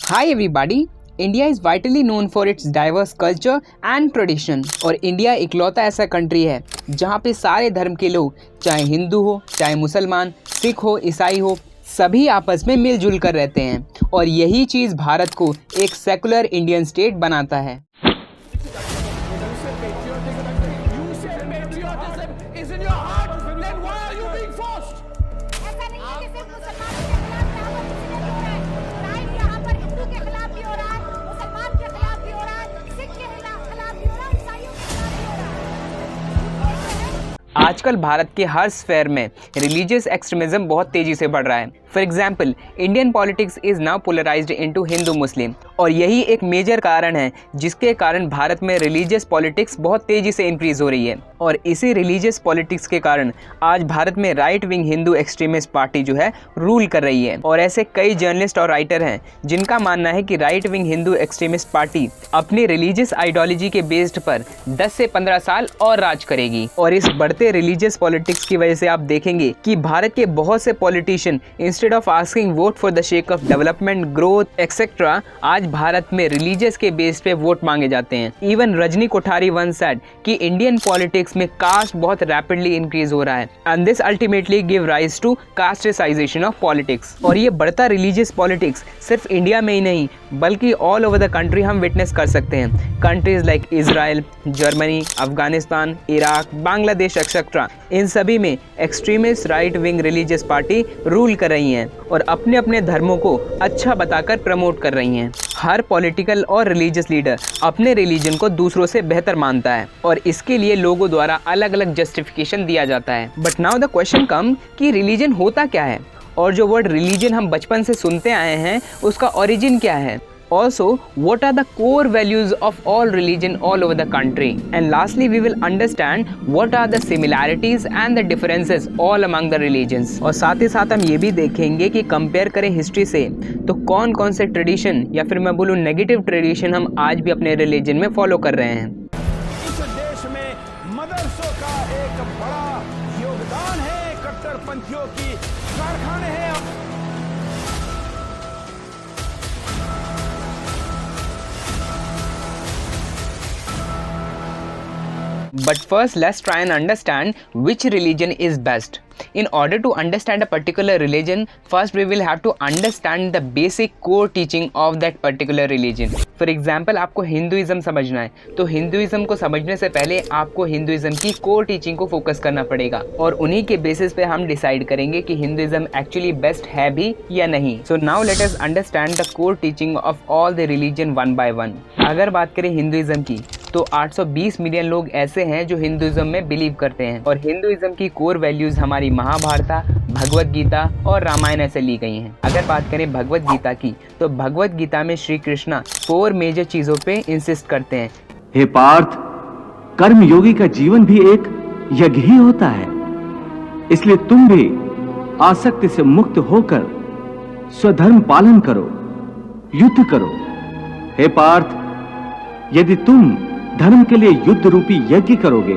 Hi everybody, India is vitally known for its diverse culture and tradition. और India इकलौता ऐसा country है जहाँ पे सारे धर्म के लोग, चाहे हिंदू हो, चाहे मुसलमान, सिख हो, ईसाई हो, सभी आपस में मिलजुल कर रहते हैं। और यही चीज़ भारत को एक सेकुलर इंडियन स्टेट बनाता है। आजकल भारत के हर स्फेयर में रिलीजियस एक्सट्रीमिज्म बहुत तेजी से बढ़ रहा है। For example, Indian politics is now polarised into Hindu Muslim, और यही एक मेजर कारण है जिसके कारण भारत में रिलीजियस पॉलिटिक्स बहुत तेजी से इंक्रीज हो रही है। और इसी रिलीजियस पॉलिटिक्स के कारण आज भारत में right wing Hindu extremist party जो है रूल कर रही है। और ऐसे कई जर्नलिस्ट और राइटर हैं जिनका मानना है कि right wing Hindu extremist party अपनी रिलीजियस आइडियोलॉजी के बेस्ड पर 10 से 15 साल और राज करेगी। और इस बढ़ते रिलीजियस पॉलिटिक्स की वजह से आप देखेंगे कि भारत के बहुत से politician instead of asking vote for the shake of development, growth etcetera, आज भारत में रिलीजियस के बेस पे वोट मांगे जाते हैं। Even Rajni Kothari once said कि इंडियन पॉलिटिक्स में कास्ट बहुत रैपिडली इंक्रीज हो रहा है and this ultimately give rise to casteisation of politics. और ये बढ़ता रिलीजियस पॉलिटिक्स सिर्फ इंडिया में ही नहीं बल्कि ऑल ओवर द कंट्री हम विटनेस कर सकते हैं। Countries like Israel, Germany, Afghanistan, Iraq, Bangladesh etcetera, इन सभी में extremist right wing religious party rule कर रही हैं और अपने अपने धर्मों को अच्छा बताकर प्रमोट कर रही हैं। हर पॉलिटिकल और रिलीजियस लीडर अपने रिलीजन को दूसरों से बेहतर मानता है और इसके लिए लोगों द्वारा अलग अलग जस्टिफिकेशन दिया जाता है। बट नाउ द क्वेश्चन कम कि रिलीजन होता क्या है, और जो वर्ड रिलीजन हम बचपन से सुनते आए हैं उसका ओरिजिन क्या है। Also, what are the core values of all religion all over the country? And lastly, we will understand what are the similarities and the differences all among the religions. और साथ ही साथ हम ये भी देखेंगे कि कंपेयर करें हिस्ट्री से तो कौन कौन से ट्रेडिशन या फिर मैं बोलूँ नेगेटिव ट्रेडिशन हम आज भी अपने रिलीजन में फॉलो कर रहे हैं। इस देश में मदरसों का एक बड़ा योगदान है, कट्टरपंथियों की कारखाने हैं। But first, let's try and understand which religion is best. In order to understand a particular religion, first we will have to understand the basic core teaching of that particular religion. For example, आपको Hinduism समझना है तो Hinduism को समझने से पहले आपको Hinduism की कोर टीचिंग को फोकस करना पड़ेगा और उन्हीं के बेसिस पे हम डिसाइड करेंगे कि हिंदुइज्म एक्चुअली बेस्ट है भी या नहीं। So now let us understand the core teaching of all the religion one by one. अगर बात करें हिंदुइज्म की तो 820 मिलियन लोग ऐसे हैं जो हिंदुइज्म में बिलीव करते हैं और हिंदुइज्म की कोर वैल्यूज हमारी महाभारत, भगवत गीता और रामायण से ली गई हैं। अगर बात करें भगवत गीता की तो भगवत गीता में श्री कृष्णा 4 मेजर चीजों पे इंसिस्ट करते हैं। हे पार्थ, कर्म योगी का जीवन भी एक यज्ञ ही होता है, इसलिए तुम भी आसक्ति से मुक्त होकर स्वधर्म पालन करो, युद्ध करो। हे पार्थ, यदि तुम धर्म के लिए युद्ध रूपी यज्ञ करोगे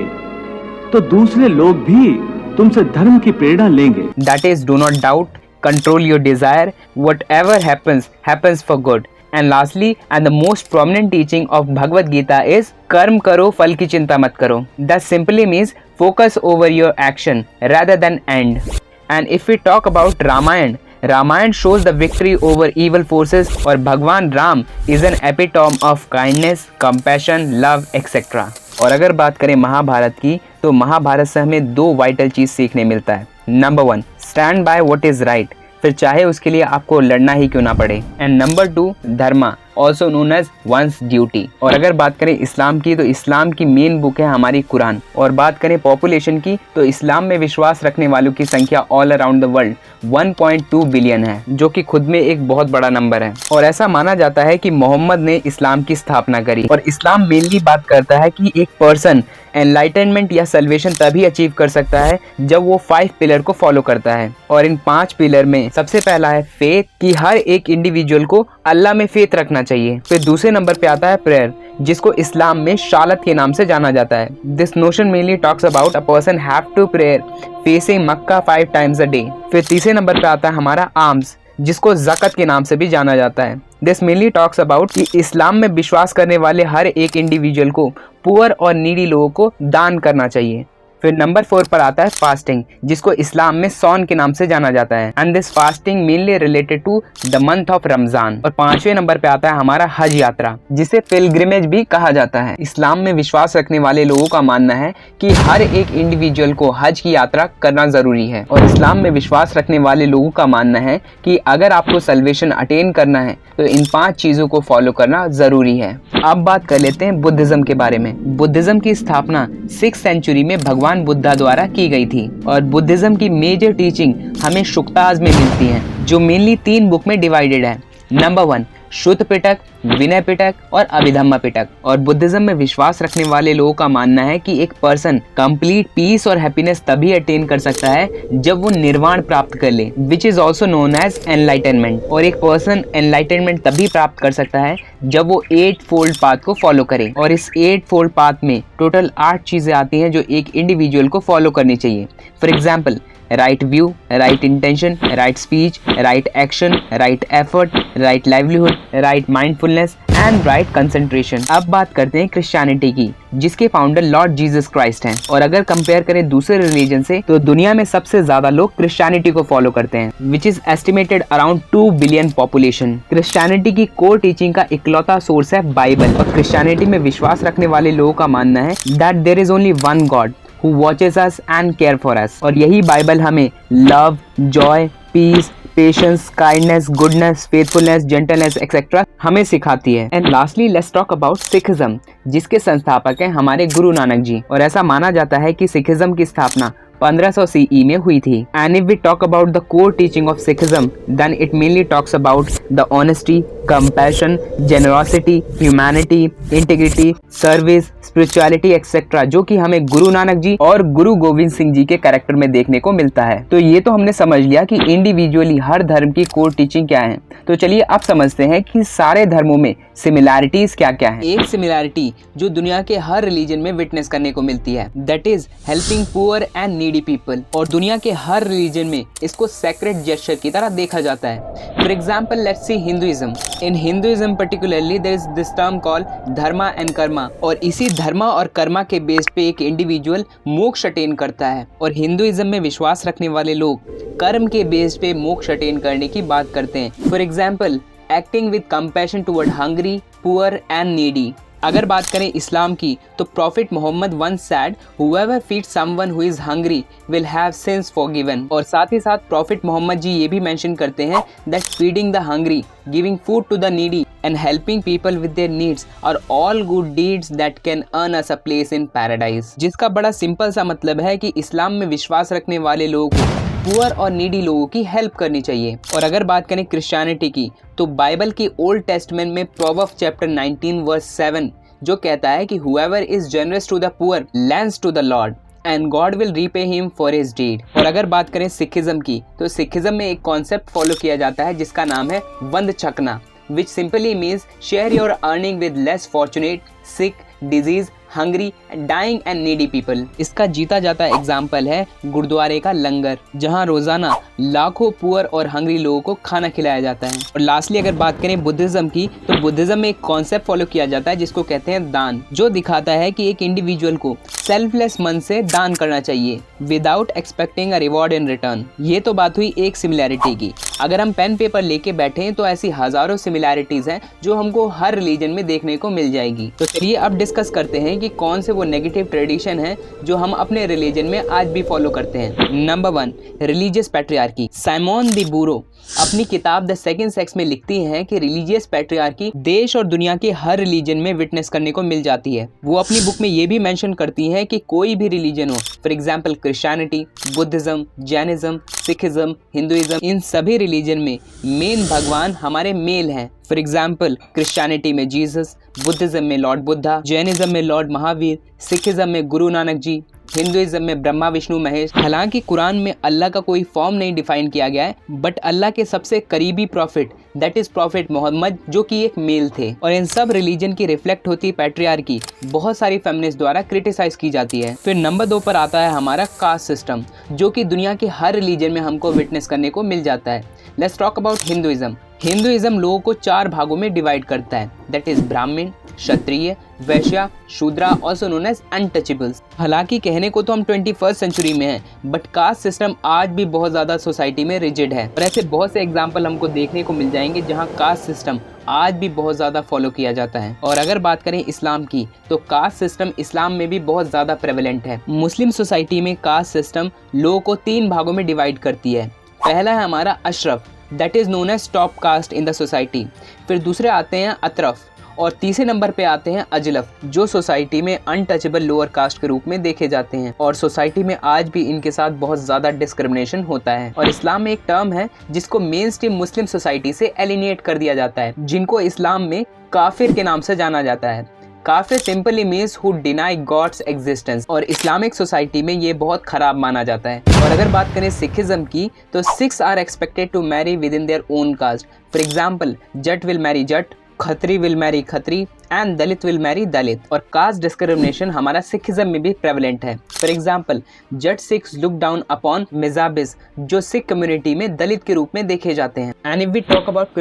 तो दूसरे लोग भी तुमसे धर्म की प्रेरणा लेंगे। That is, do not doubt, control your desire, whatever happens, happens for good. And lastly, and the most prominent teaching of Bhagavad Gita is कर्म करो फल की चिंता मत करो। That simply means focus over your action rather than end. And if we talk about Ramayana shows the victory over evil forces और भगवान Ram is an epitome of kindness, compassion, love, etc. और अगर बात करें महाभारत की तो महाभारत से हमें 2 वाइटल चीज सीखने मिलता है। Number 1, stand by what is right, फिर चाहे उसके लिए आपको लड़ना ही क्यों ना पड़े। And number 2, dharma, also known as one's duty. और अगर बात करें इस्लाम की तो इस्लाम की मेन बुक है हमारी कुरान। और बात करें पॉपुलेशन की तो इस्लाम में विश्वास रखने वालों की संख्या all around the world 1.2 billion है, जो कि खुद में एक बहुत बड़ा नंबर है। और ऐसा माना जाता है कि मोहम्मद ने इस्लाम की स्थापना करी। और इस्लाम मेनली बात करता है कि एक पर्सन एनलाइटनमेंट या सल्वेशन तभी अचीव कर सकता है जब वो 5 पिलर को फॉलो करता है। और इन 5 पिलर में सबसे पहला है फेथ, कि हर एक इंडिविजुअल को अल्लाह में फेथ रखना चाहिए। फिर दूसरे नंबर पे आता है प्रेयर, जिसको इस्लाम में शालत के नाम से जाना जाता है। This notion mainly talks about a person have to prayer facing Mecca 5 times a day. फिर तीसरे नंबर पे आता है हमारा आर्म्स, जिसको ज़कत के नाम से भी जाना जाता है। दिस मेनली टॉक्स अबाउट कि इस्लाम में विश्वास करने वाले हर एक इंडिविजुअल को पुअर और नीडी लोगों को दान करना चाहिए। फिर नंबर 4 पर आता है फास्टिंग, जिसको इस्लाम में सौन के नाम से जाना जाता है, and this fasting mainly related to the month of Ramzan. और 5वें नंबर पे आता है हमारा हज यात्रा, जिसे पिलग्रिमेज भी कहा जाता है। इस्लाम में विश्वास रखने वाले लोगों का मानना है कि हर एक इंडिविजुअल को हज की यात्रा करना जरूरी है। और इस्लाम में विश्वास रखने वाले लोगों का मानना है कि अगर आपको सल्वेशन अटेन करना है तो इन 5 चीजों को फॉलो करना जरूरी है। अब बात कर लेते हैं बुद्धिज्म के बारे में। बुद्धिज्म की स्थापना 6th सेंचुरी में भगवान बुद्धा द्वारा की गई थी और बुद्धिज्म की मेजर टीचिंग हमें शुक्ताज में मिलती हैं, जो मेनली 3 बुक में डिवाइडेड है। नंबर 1 शुद्ध पिटक, विनय पिटक और अभिधम्म पिटक। और बुद्धिज्म में विश्वास रखने वाले लोगों का मानना है कि एक पर्सन कंप्लीट पीस और हैप्पीनेस तभी अटेन कर सकता है जब वो निर्वाण प्राप्त कर ले, which is also known as enlightenment. और एक पर्सन एनलाइटनमेंट तभी प्राप्त कर सकता है जब वो 8 फोल्ड पाथ को फॉलो करे। और इस 8 फोल्ड पाथ में टोटल 8 चीजें आती हैं जो एक इंडिविजुअल को फॉलो करनी चाहिए। For example, right view, right intention, right speech, right action, right effort, right livelihood, right mindfulness and right concentration. अब बात करते हैं क्रिश्चियनिटी की, जिसके फाउंडर लॉर्ड जीसस क्राइस्ट हैं। और अगर कंपेयर करें दूसरे रिलीजन से तो दुनिया में सबसे ज्यादा लोग क्रिश्चियनिटी को फॉलो करते हैं, which is estimated around 2 billion population. Christianity की कोर टीचिंग का इकलौता सोर्स है बाइबल। और क्रिश्चियनिटी में विश्वास रखने वाले लोगों का मानना है that there is only one God who watches us and care for us। और यही बाइबल हमें love, joy, peace, patience, kindness, goodness, faithfulness, gentleness etcetera हमें सिखाती है। And lastly let's talk about Sikhism, जिसके संस्थापक हैं हमारे गुरु नानक जी। और ऐसा माना जाता है कि सिखिज्म की स्थापना 1500 CE में हुई थी। And if we talk about the core teaching of Sikhism, then it mainly talks about the honesty, compassion, generosity, humanity, integrity, service, spirituality etcetera, जो कि हमें गुरु नानक जी और गुरु गोविंद सिंह जी के कैरेक्टर में देखने को मिलता है। तो ये तो हमने समझ लिया कि इंडिविजुअली हर धर्म की कोर टीचिंग क्या है। तो चलिए अब समझते हैं कि सारे धर्मों में सिमिलैरिटीज क्या क्या है। एक सिमिलैरिटी जो दुनिया के हर रिलीजन में विटनेस करने को मिलती है, that is helping poor and needy people. और दुनिया के हर रिलीजन में इसको सेक्रेट जेस्चर की तरह देखा जाता है। For example let's see Hinduism. In Hinduism particularly there is this term called dharma and karma. और इसी धर्मा और कर्मा के बेस पे एक इंडिविजुअल मोक्ष अटेन करता है। और हिंदुइज्म में विश्वास रखने वाले लोग कर्म के बेस पे मोक्ष अटेन करने की बात करते हैं। For example, acting with compassion toward hungry, poor and needy. अगर बात करें इस्लाम की तो prophet Muhammad once said, whoever feeds someone who is hungry will have sins forgiven। और साथ ही साथ प्रॉफिट मोहम्मद जी ये भी मेंशन करते हैं that feeding the hungry, giving food to the needy and helping people with their needs are all good deeds that can earn us a place in paradise। जिसका बड़ा simple सा मतलब है कि इस्लाम में विश्वास रखने वाले लोगों को पुअर और नीडी लोगों की हेल्प करनी चाहिए। और अगर बात करें क्रिश्चियनिटी की तो बाइबल की ओल्ड टेस्टमेंट में प्रोवर्ब्स चैप्टर 19 वर्स 7 जो कहता है कि whoever is generous to the poor lends to the Lord and God will repay him for his deed। और अगर बात करें सिखिज्म की तो सिखिज्म में एक कॉन्सेप्ट फॉलो किया जाता है जिसका नाम है one छकना, which simply means share your earning with less fortunate, sick, disease, hungry, dying and needy people। इसका जीता जाता एग्जाम्पल है गुरुद्वारे का लंगर, जहां रोजाना लाखों पुअर और हंग्री लोगों को खाना खिलाया जाता है। और लास्टली अगर बात करें बुद्धिज्म की तो बुद्धिज्म में एक कॉन्सेप्ट फॉलो किया जाता है जिसको कहते हैं दान, जो दिखाता है कि एक इंडिविजुअल को सेल्फलेस मन से दान करना चाहिए without expecting a reward in return. ये तो बात हुई एक सिमिलैरिटी की। अगर हम पेन पेपर लेके बैठे हैं तो ऐसी हजारों सिमिलैरिटीज हैं जो हमको हर रिलीजन में देखने को मिल जाएगी। तो चलिए अब डिस्कस करते हैं कि कौन से वो नेगेटिव ट्रेडिशन है जो हम अपने रिलीजन में आज भी फॉलो करते हैं। Number 1, religious patriarchy. Simone de Beauvoir अपनी किताब द सेकंड सेक्स में लिखती हैं कि रिलीजियस पैट्रियार्की देश और दुनिया के हर रिलीजन में विटनेस करने को मिल जाती है। वो अपनी बुक में ये भी मेंशन करती हैं कि कोई भी रिलीजन हो, for example Christianity, Buddhism, Jainism, Sikhism, Hinduism, इन सभी रिलीजन में मेन भगवान हमारे मेल हैं। फॉर एग्जाम्पल क्रिश्चियनिटी में जीसस, बुद्धिज्म में लॉर्ड बुद्धा, जैनिज्म में लॉर्ड महावीर, सिखिज्म में गुरु नानक जी, हिंदुइज्म में ब्रह्मा विष्णु महेश। हालांकि कुरान में अल्लाह का कोई फॉर्म नहीं डिफाइन किया गया है, बट अल्लाह के सबसे करीबी prophet that is prophet Muhammad जो कि एक मेल थे। और इन सब रिलीजन की रिफ्लेक्ट होती पैट्रियार्की बहुत सारी फेमिनिस्ट द्वारा क्रिटिसाइज की जाती है। फिर नंबर 2 पर आता है हमारा कास्ट सिस्टम, जो कि दुनिया के हर रिलीजन में हमको विटनेस करने को मिल जाता है। Let's talk about Hinduism. Hinduism लोगों को 4 भागों में डिवाइड करता है, दैट इज ब्राह्मण, क्षत्रिय, वैश्य, शूद्रा, ऑल्सो नोन एज अनटचेबल्स। हालांकि कहने को तो हम 21st सेंचुरी में हैं, बट कास्ट सिस्टम आज भी बहुत ज़्यादा सोसाइटी में रिजिड है और ऐसे बहुत से एग्जाम्पल हमको देखने को मिल जाएंगे जहाँ कास्ट सिस्टम आज भी बहुत ज़्यादा फॉलो किया जाता है। और अगर बात करें इस्लाम की, तो कास्ट सिस्टम इस्लाम में भी बहुत ज़्यादा प्रेवलेंट है। मुस्लिम सोसाइटी में कास्ट सिस्टम लोगों को 3 भागों में डिवाइड करती है। पहला है हमारा Ashraf, that is known as top caste in the society. फिर दूसरे आते हैं अतरफ और तीसरे नंबर पे आते हैं अजलफ, जो सोसाइटी में अनटचेबल लोअर कास्ट के रूप में देखे जाते हैं और सोसाइटी में आज भी इनके साथ बहुत ज़्यादा डिस्क्रिमिनेशन होता है। और इस्लाम में एक टर्म है जिसको मेन स्ट्रीम मुस्लिम सोसाइटी से एलिनेट कर दिया जाता है, जिनको इस्लाम में काफिर के नाम से जाना जाता है। काफिर simply means who deny God's existence और इस्लामिक सोसाइटी में ये बहुत खराब माना जाता है। और अगर बात करें सिखिज्म की, तो Sikhs are expected to marry within their own caste. For example, Jat will marry Jat, Khatri will marry Khatri and Dalit will marry Dalit. और कास्ट डिस्क्रिमिनेशन हमारा सिखिज्म में भी प्रेवलेंट है। For example, Jat Sikhs look down upon Mazhabis, जो सिख कम्युनिटी में दलित के रूप में देखे जाते हैं। And if we talk about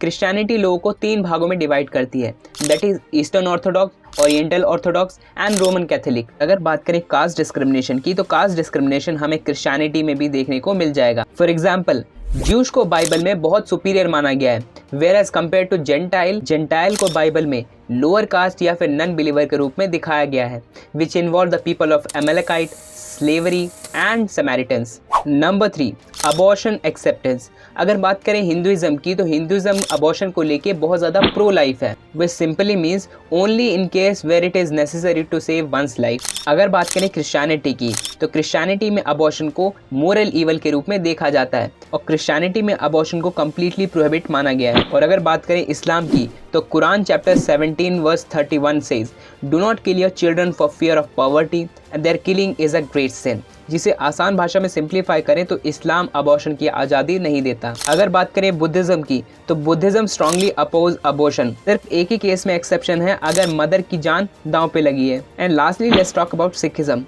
Christianity लोगों को 3 भागों में डिवाइड करती है, that is Eastern Orthodox, Oriental Orthodox and Roman Catholic. अगर बात करें कास्ट डिस्क्रिमिनेशन की, तो कास्ट डिस्क्रिमिनेशन हमें क्रिश्चियनिटी में भी देखने को मिल जाएगा। फॉर एग्जाम्पल, ज्यूज को बाइबल में बहुत सुपीरियर माना गया है, whereas compared to gentile को बाइबल में लोअर कास्ट या फिर नन बिलीवर के रूप में दिखाया गया है, which involve the people of Amalekite, slavery and Samaritans. Number 3, abortion acceptance. अगर बात करें हिंदुइज्म की, तो हिंदुइज्म अबॉर्शन को लेके बहुत ज़्यादा प्रो लाइफ है, which simply means only in case where it is necessary to save one's life. अगर बात करें क्रिश्चियनिटी की, तो क्रिश्चियनिटी में अबॉर्शन को मोरल ईवल के रूप में देखा जाता है और क्रिश्चियनिटी में अबॉर्शन को कम्प्लीटली प्रोहिबिट माना गया है। और अगर बात करें इस्लाम की, तो Quran chapter 17 verse 31 says, do not kill your children for fear of poverty and their killing is a great sin. जिसे आसान भाषा में सिंप्लीफाई करें तो इस्लाम अबॉर्शन की आज़ादी नहीं देता। अगर बात करें बुद्धिज़्म की, तो बुद्धिज़्म स्ट्रांगली अपोज अबॉर्शन। सिर्फ एक ही केस में एक्सेप्शन है, अगर मदर की जान दांव पे लगी है। And lastly let's talk about Sikhism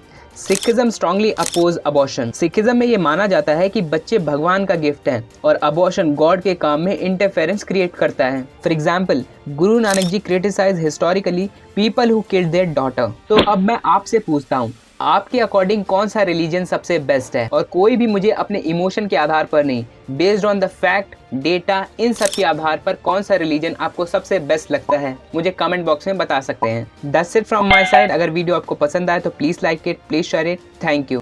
strongly oppose abortion. Sikhism में ये माना जाता है कि बच्चे भगवान का गिफ्ट हैं और अबॉर्शन गॉड के काम में इंटरफेरेंस क्रिएट करता है। For example, Guru Nanak ji criticise historically people who killed their daughter. तो अब मैं आपसे पूछता हूँ, आपके अकॉर्डिंग कौन सा रिलीजन सबसे बेस्ट है? और कोई भी मुझे अपने इमोशन के आधार पर नहीं, based on the fact, data, इन सब के आधार पर कौन सा रिलीजन आपको सबसे बेस्ट लगता है, मुझे कमेंट बॉक्स में बता सकते हैं। That's it from my side. अगर वीडियो आपको पसंद आए तो please like it, please share it. Thank you.